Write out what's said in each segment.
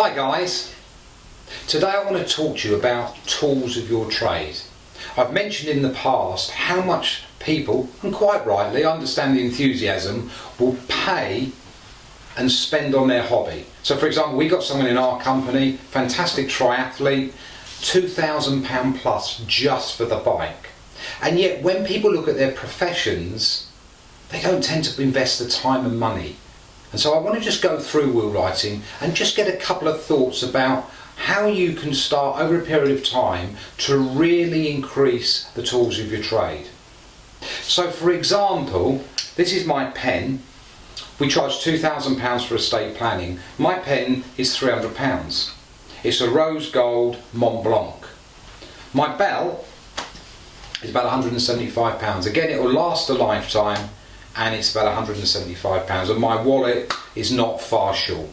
Hi guys, today I want to talk to you about tools of your trade. I've mentioned in the past how much people, and quite rightly, I understand the enthusiasm, will pay and spend on their hobby. So for example, we got someone in our company, fantastic triathlete, £2,000 plus just for the bike. And yet when people look at their professions, they don't tend to invest the time and money. And so I want to just go through wheel writing and just get a couple of thoughts about how you can start over a period of time to really increase the tools of your trade. So for example, this is my pen. We charge £2,000 for estate planning. My pen is £300. It's a rose gold Mont Blanc. My bell is about £175. Again, it will last a lifetime, and it's about £175, and my wallet is not far short.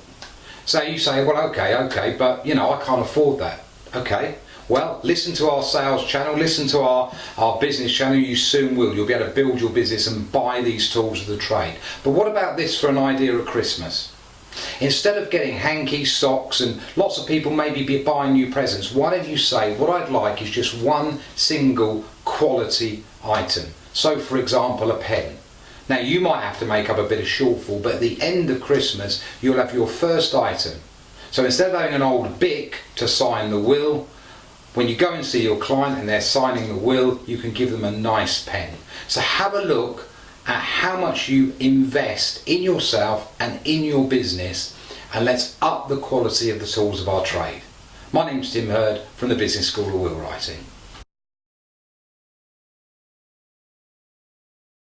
So you say, well, okay, but you know, I can't afford that. Okay, well, listen to our sales channel, listen to our business channel, you soon will. You'll be able to build your business and buy these tools of the trade. But what about this for an idea at Christmas? Instead of getting hanky socks and lots of people maybe be buying new presents, why don't you say, what I'd like is just one single quality item. So for example, a pen. Now you might have to make up a bit of shortfall, but at the end of Christmas you'll have your first item. So instead of having an old Bic to sign the will, when you go and see your client and they're signing the will, you can give them a nice pen. So have a look at how much you invest in yourself and in your business, and let's up the quality of the tools of our trade. My name's Tim Hurd from the Business School of Wheel Writing.